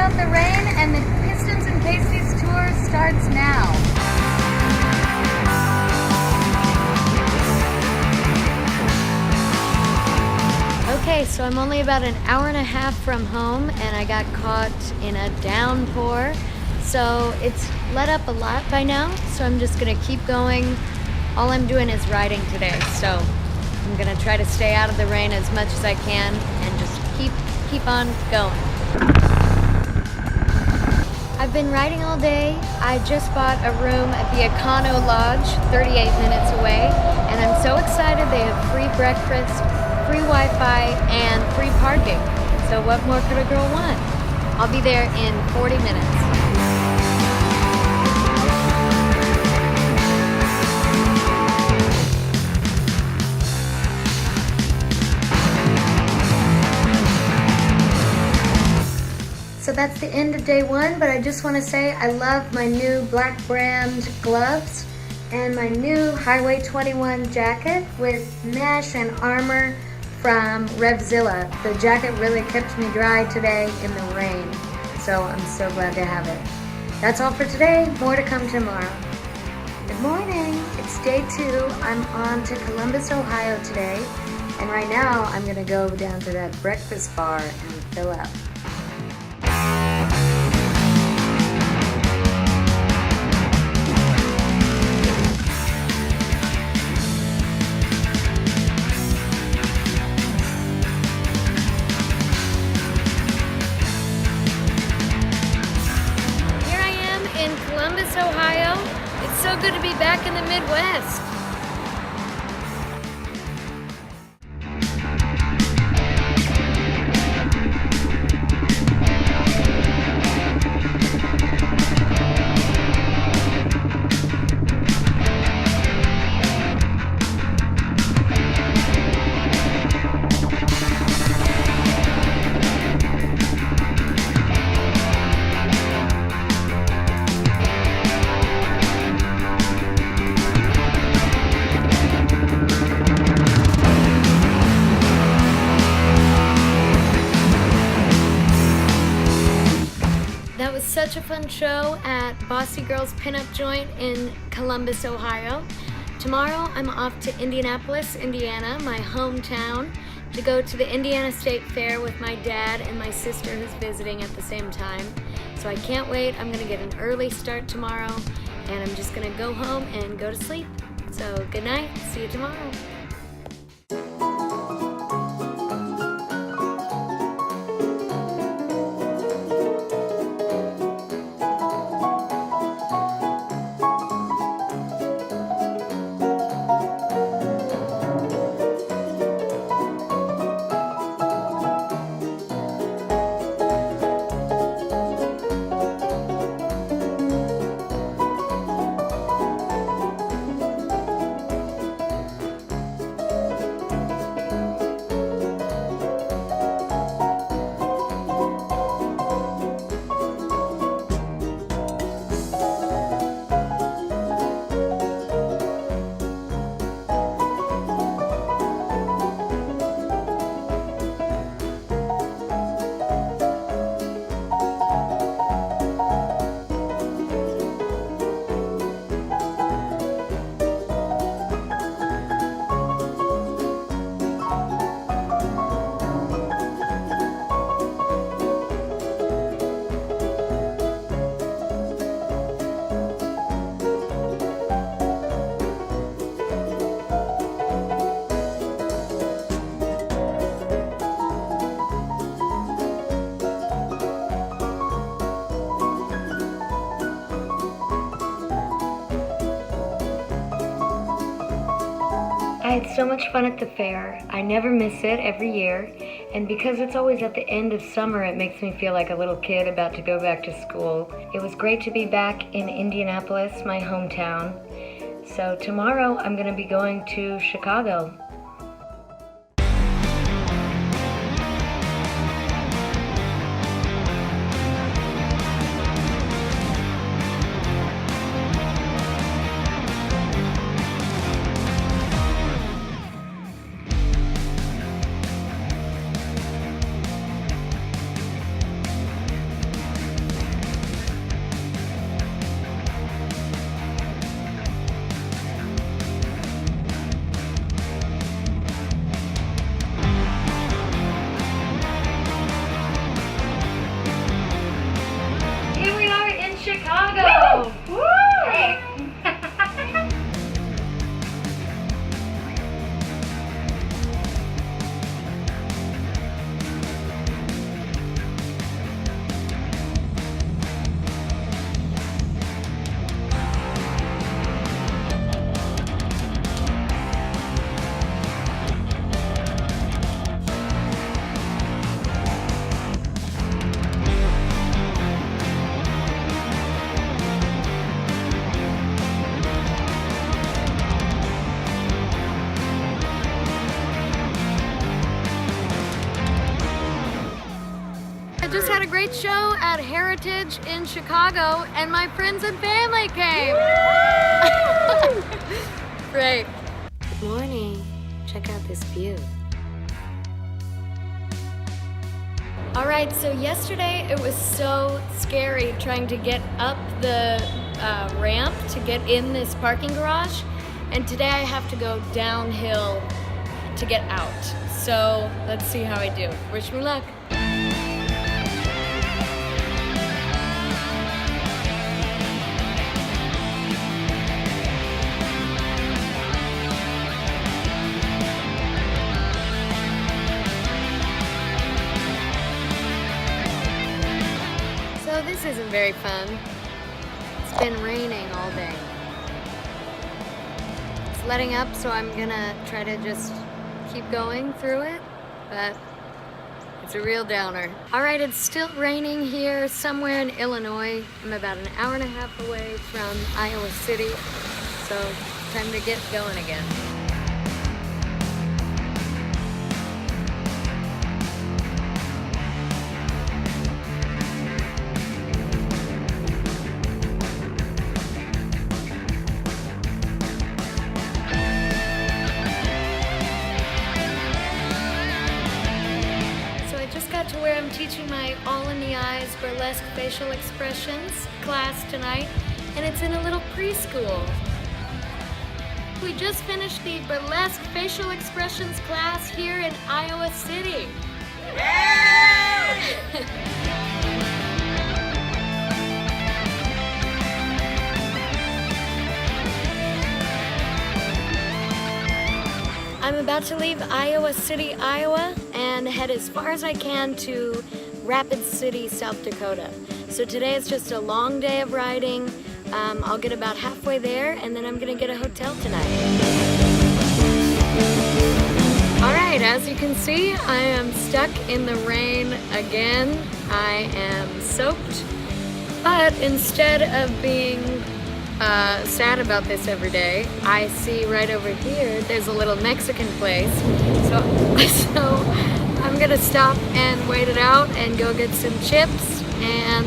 out the rain, and the Pistons and Pasties Tour starts now. Okay, so I'm only about an hour and a half from home, and I got caught in a downpour. So it's let up a lot by now, so I'm just gonna keep going. All I'm doing is riding today, so I'm gonna try to stay out of the rain as much as I can and just keep on going. I've been riding all day. I just bought a room at the Econo Lodge, 38 minutes away, and I'm so excited. They have free breakfast, free Wi-Fi, and free parking. So what more could a girl want? I'll be there in 40 minutes. So that's the end of day one, but I just want to say I love my new black brand gloves and my new Highway 21 jacket with mesh and armor from Revzilla. The jacket really kept me dry today in the rain, so I'm so glad to have it. That's all for today. More to come tomorrow. Good morning. It's day 2. I'm on to Columbus, Ohio today, and right now I'm going to go down to that breakfast bar and fill up. Columbus, Ohio. It's so good to be back in the Midwest. Such a fun show at Bossy Girls Pinup Joint in Columbus, Ohio. Tomorrow I'm off to Indianapolis, Indiana, my hometown, to go to the Indiana State Fair with my dad and my sister who's visiting at the same time. So I can't wait. I'm gonna get an early start tomorrow, and I'm just gonna go home and go to sleep. So good night, see you tomorrow. I had so much fun at the fair. I never miss it every year, and because it's always at the end of summer, it makes me feel like a little kid about to go back to school. It was great to be back in Indianapolis, my hometown. So tomorrow I'm going to be going to Chicago. a great show at Heritage in Chicago, and my friends and family came. Great. Good morning. Check out this view. All right, so yesterday it was so scary trying to get up the ramp to get in this parking garage, and today I have to go downhill to get out. So let's see how I do. Wish me luck. So this isn't very fun. It's been raining all day. It's letting up, so I'm gonna try to just keep going through it, but it's a real downer. All right, it's still raining here somewhere in Illinois. I'm about an hour and a half away from Iowa City, so time to get going again. To where I'm teaching my All in the Eyes burlesque facial expressions class tonight, and it's in a little preschool. We just finished the burlesque facial expressions class here in Iowa City. Yay! I'm about to leave Iowa City, Iowa, and head as far as I can to Rapid City, South Dakota. So today is just a long day of riding. I'll get about halfway there, and then I'm gonna get a hotel tonight. All right, as you can see, I am stuck in the rain again. I am soaked, but instead of being sad about this every day, I see right over here there's a little Mexican place, so I'm gonna stop and wait it out and go get some chips and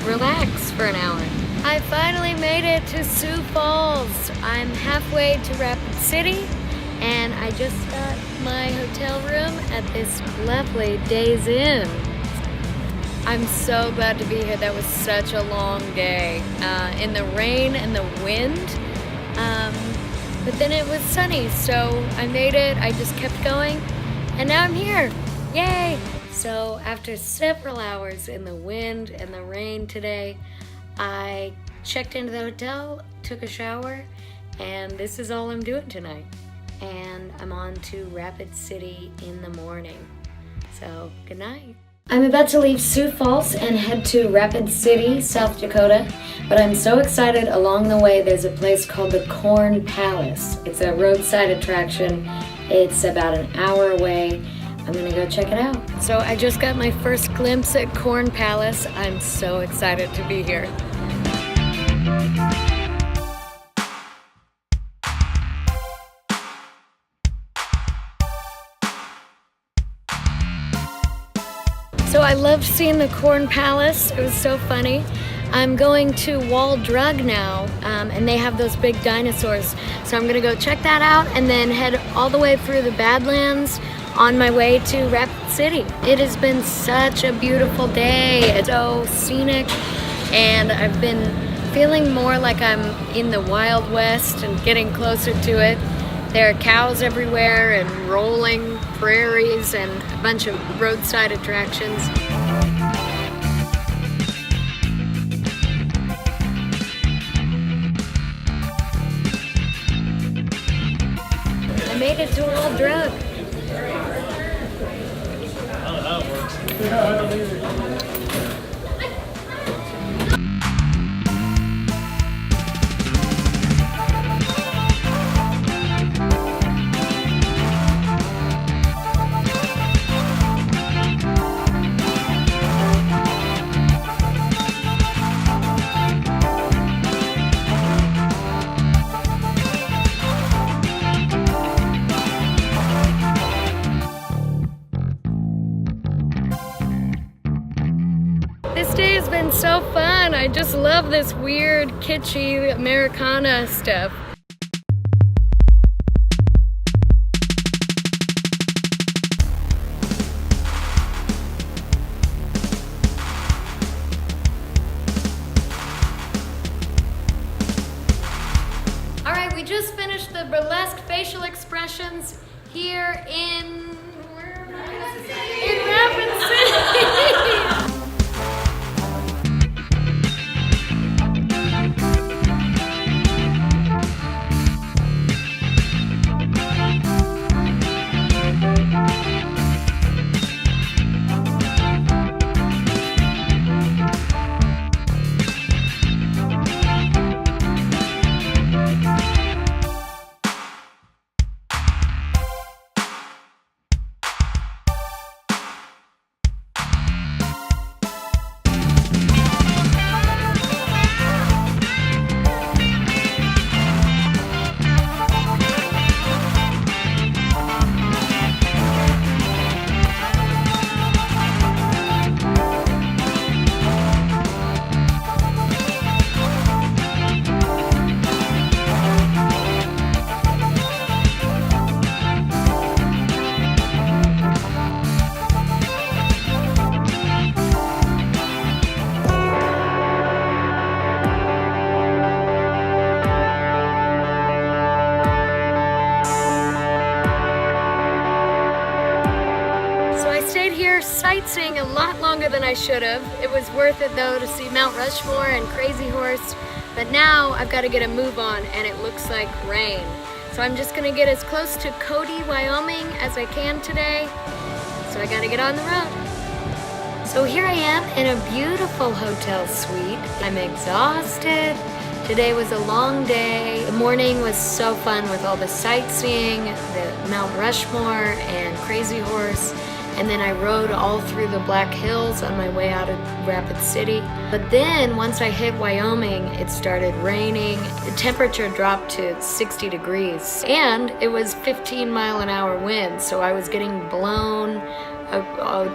relax for an hour. I finally made it to Sioux Falls. I'm halfway to Rapid City, and I just got my hotel room at this lovely Days Inn. I'm so glad to be here. That was such a long day in the rain and the wind, but then it was sunny, so I made it. I just kept going, and now I'm here. Yay! So after several hours in the wind and the rain today, I checked into the hotel, took a shower, and this is all I'm doing tonight. And I'm on to Rapid City in the morning. So good night. I'm about to leave Sioux Falls and head to Rapid City, South Dakota, but I'm so excited. Along the way there's a place called the Corn Palace. It's a roadside attraction. It's about an hour away. I'm gonna go check it out. So I just got my first glimpse at Corn Palace. I'm so excited to be here. So I loved seeing the Corn Palace. It was so funny. I'm going to Wall Drug now, and they have those big dinosaurs. So I'm gonna go check that out and then head all the way through the Badlands on my way to Rapid City. It has been such a beautiful day. It's so scenic, and I've been feeling more like I'm in the Wild West and getting closer to it. There are cows everywhere and rolling prairies and a bunch of roadside attractions. I made it to Wall Drug. This day has been so fun. I just love this weird, kitschy Americana stuff. All right, we just finished the burlesque facial expressions here in Rapid City. Sightseeing a lot longer than I should have. It was worth it though to see Mount Rushmore and Crazy Horse, but now I've got to get a move on and it looks like rain. So I'm just gonna get as close to Cody, Wyoming as I can today. So I gotta get on the road. So here I am in a beautiful hotel suite. I'm exhausted. Today was a long day. The morning was so fun with all the sightseeing, the Mount Rushmore and Crazy Horse. And then I rode all through the Black Hills on my way out of Rapid City. But then once I hit Wyoming, it started raining. The temperature dropped to 60 degrees and it was 15-mile-an-hour winds. So I was getting blown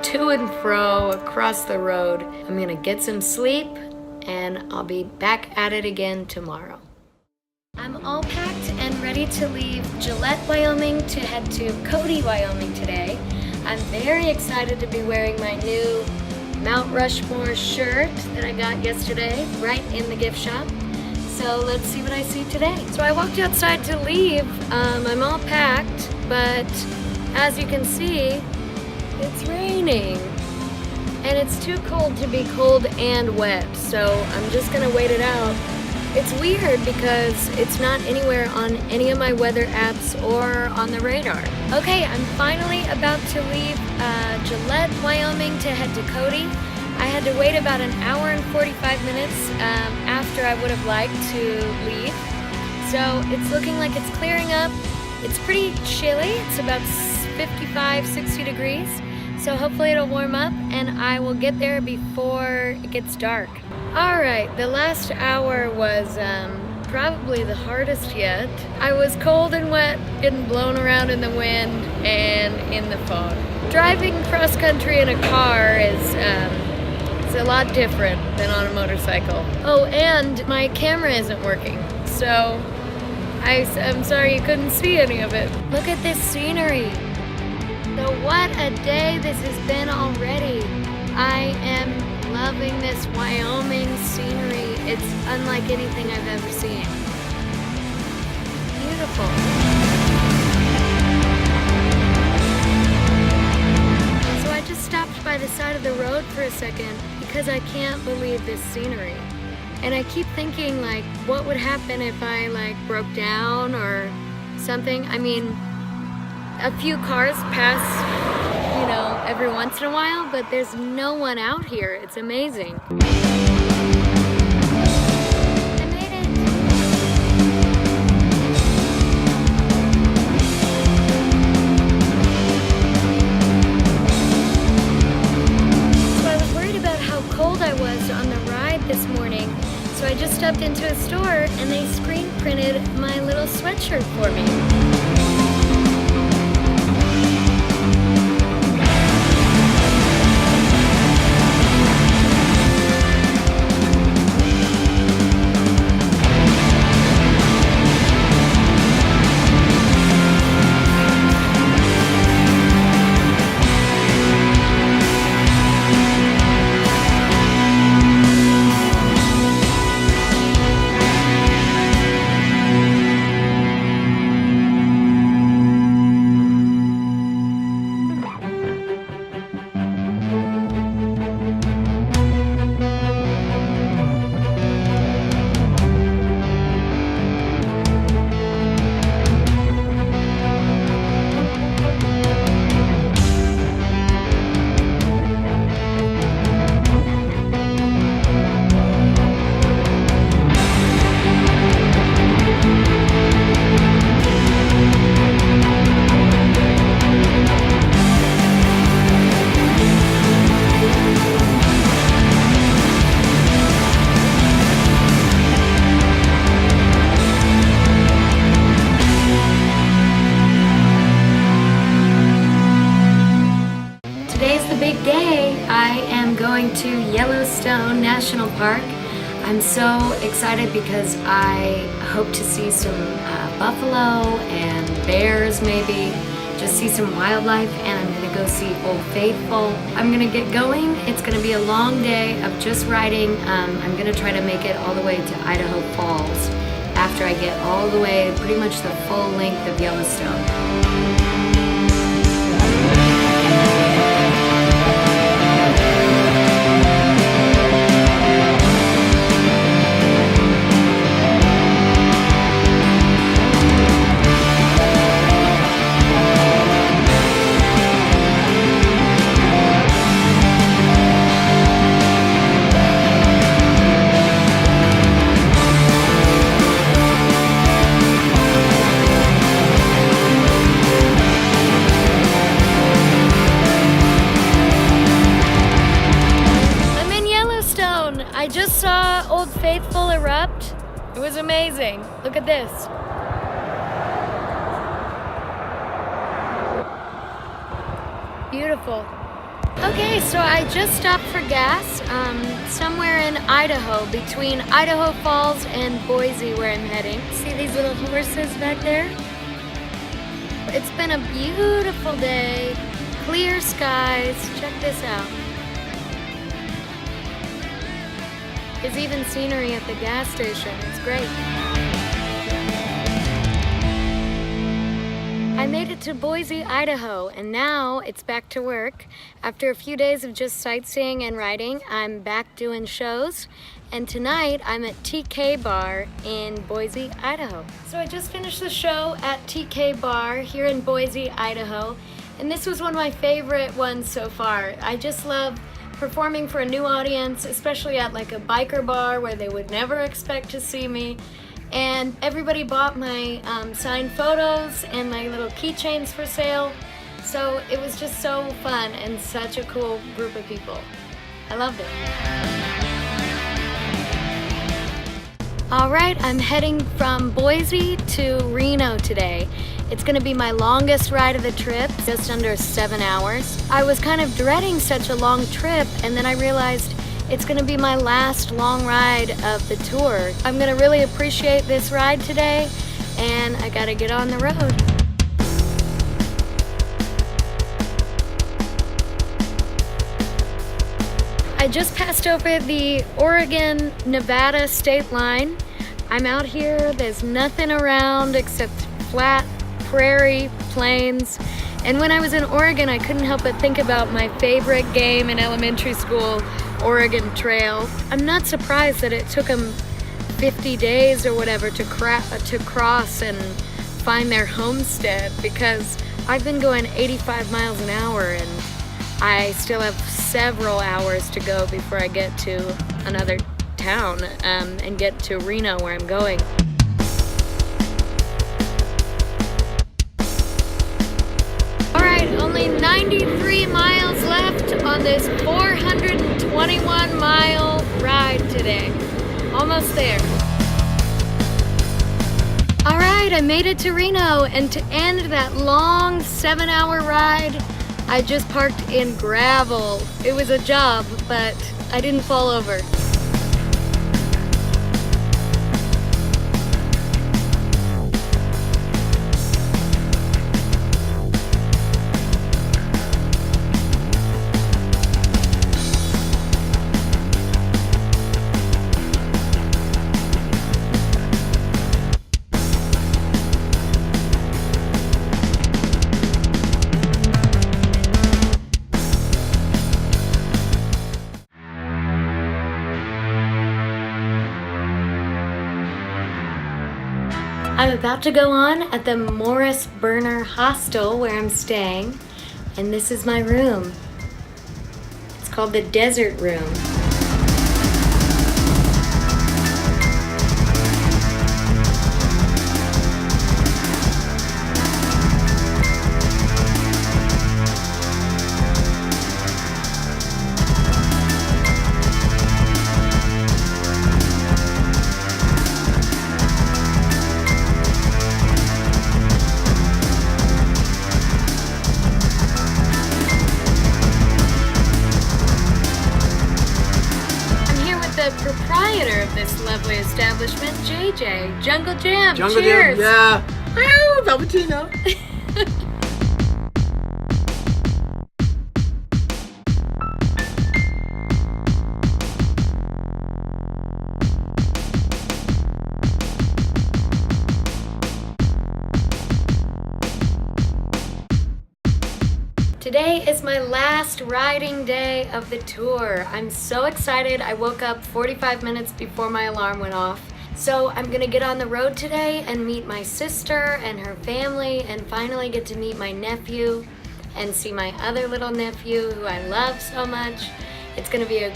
to and fro across the road. I'm gonna get some sleep and I'll be back at it again tomorrow. I'm all packed and ready to leave Gillette, Wyoming to head to Cody, Wyoming today. I'm very excited to be wearing my new Mount Rushmore shirt that I got yesterday right in the gift shop. So let's see what I see today. So I walked outside to leave. I'm all packed, but as you can see, it's raining. And it's too cold to be cold and wet, so I'm just gonna wait it out. It's weird because it's not anywhere on any of my weather apps or on the radar. Okay, I'm finally about to leave Gillette, Wyoming to head to Cody. I had to wait about an hour and 45 minutes after I would have liked to leave. So it's looking like it's clearing up. It's pretty chilly. It's about 55, 60 degrees. So hopefully it'll warm up and I will get there before it gets dark. All right, the last hour was probably the hardest yet. I was cold and wet, getting blown around in the wind and in the fog. Driving cross country in a car is it's a lot different than on a motorcycle. Oh, and my camera isn't working, so I'm sorry you couldn't see any of it. Look at this scenery. So what a day this has been already. I am loving this Wyoming scenery. It's unlike anything I've ever seen. Beautiful. So I just stopped by the side of the road for a second because I can't believe this scenery. And I keep thinking, like, what would happen if I, like, broke down or something? I mean, a few cars pass, you know, every once in a while, but there's no one out here. It's amazing. I made it. So I was worried about how cold I was on the ride this morning, so I just stepped into a store and they screen printed my little sweatshirt for me. going to Yellowstone National Park. I'm so excited because I hope to see some buffalo and bears maybe, just see some wildlife, and I'm gonna go see Old Faithful. I'm gonna get going. It's gonna be a long day of just riding. I'm gonna try to make it all the way to Idaho Falls after I get all the way, pretty much the full length of Yellowstone. I just saw Old Faithful erupt. It was amazing. Look at this. Beautiful. Okay, so I just stopped for gas somewhere in Idaho, between Idaho Falls and Boise, where I'm heading. See these little horses back there? It's been a beautiful day, clear skies. Check this out. There's even scenery at the gas station. It's great. I made it to Boise, Idaho, and now it's back to work. After a few days of just sightseeing and riding, I'm back doing shows. And tonight, I'm at TK Bar in Boise, Idaho. So I just finished the show at TK Bar here in Boise, Idaho. And this was one of my favorite ones so far. I just love performing for a new audience, especially at like a biker bar where they would never expect to see me. And everybody bought my signed photos and my little keychains for sale. So it was just so fun and such a cool group of people. I loved it. All right, I'm heading from Boise to Reno today. It's gonna be my longest ride of the trip, just under 7 hours. I was kind of dreading such a long trip, and then I realized it's gonna be my last long ride of the tour. I'm gonna really appreciate this ride today, and I gotta get on the road. I just passed over the Oregon-Nevada state line. I'm out here, there's nothing around except flat prairie, plains. And when I was in Oregon, I couldn't help but think about my favorite game in elementary school, Oregon Trail. I'm not surprised that it took them 50 days or whatever to cross and find their homestead, because I've been going 85 miles an hour and I still have several hours to go before I get to another town and get to Reno, where I'm going. Only 93 miles left on this 421-mile ride today. Almost there. All right, I made it to Reno, and to end that long 7-hour ride, I just parked in gravel. It was a job, but I didn't fall over. I'm about to go on at the Morris Burner Hostel where I'm staying, and this is my room. It's called the Desert Room. the proprietor of this lovely establishment, JJ. Jungle Jam. Jungle Cheers. Jam, yeah. Woo, Velvetina. Today is my last riding day of the tour. I'm so excited. I woke up 45 minutes before my alarm went off. So I'm gonna get on the road today and meet my sister and her family and finally get to meet my nephew and see my other little nephew who I love so much. It's gonna be a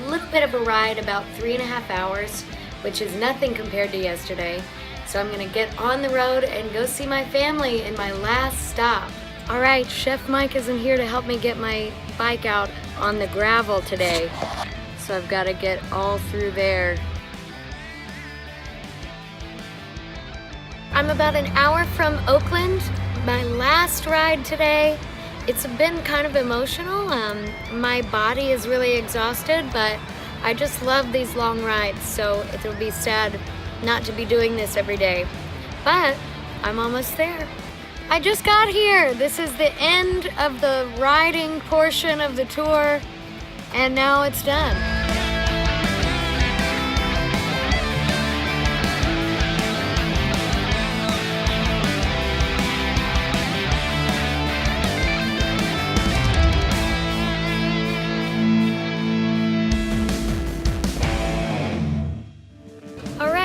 little bit of a ride, about 3.5 hours, which is nothing compared to yesterday. So I'm gonna get on the road and go see my family in my last stop. All right, Chef Mike isn't here to help me get my bike out on the gravel today. So I've got to get all through there. I'm about an hour from Oakland, my last ride today. It's been kind of emotional. My body is really exhausted, but I just love these long rides, so it will be sad not to be doing this every day. But I'm almost there. I just got here. This is the end of the riding portion of the tour, and now it's done.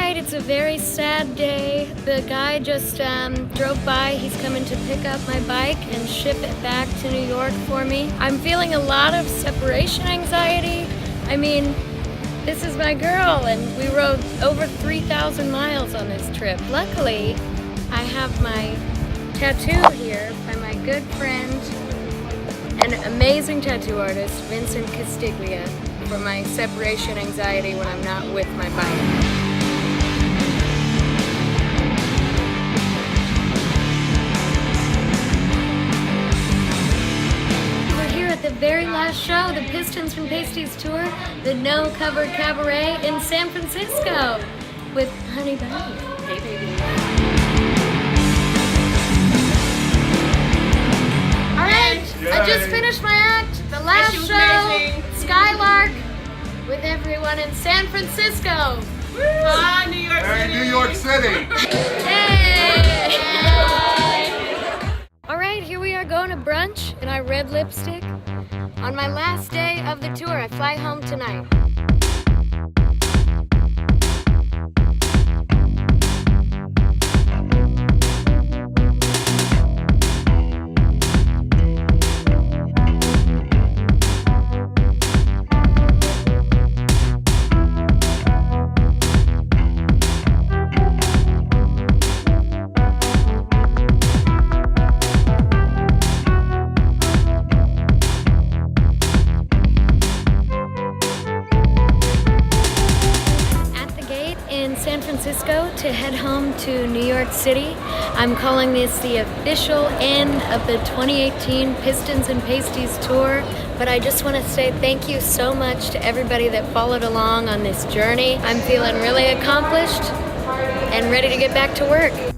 It's a very sad day. The guy just drove by. He's coming to pick up my bike and ship it back to New York for me. I'm feeling a lot of separation anxiety. I mean, this is my girl, and we rode over 3,000 miles on this trip. Luckily, I have my tattoo here by my good friend and amazing tattoo artist, Vincent Castiglia, for my separation anxiety when I'm not with my bike. The very last show, the Pistons and Pasties Tour, the No Covered Cabaret in San Francisco with Honey Bunny. Hey, baby. All right, I just finished my act. The last show, amazing. Skylark, with everyone in San Francisco. Hi, New York City. New York City. Hey. All right, here we are going to brunch in our red lipstick. On my last day of the tour, I fly home tonight. San Francisco to head home to New York City. I'm calling this the official end of the 2018 Pistons and Pasties Tour, but I just want to say thank you so much to everybody that followed along on this journey. I'm feeling really accomplished and ready to get back to work.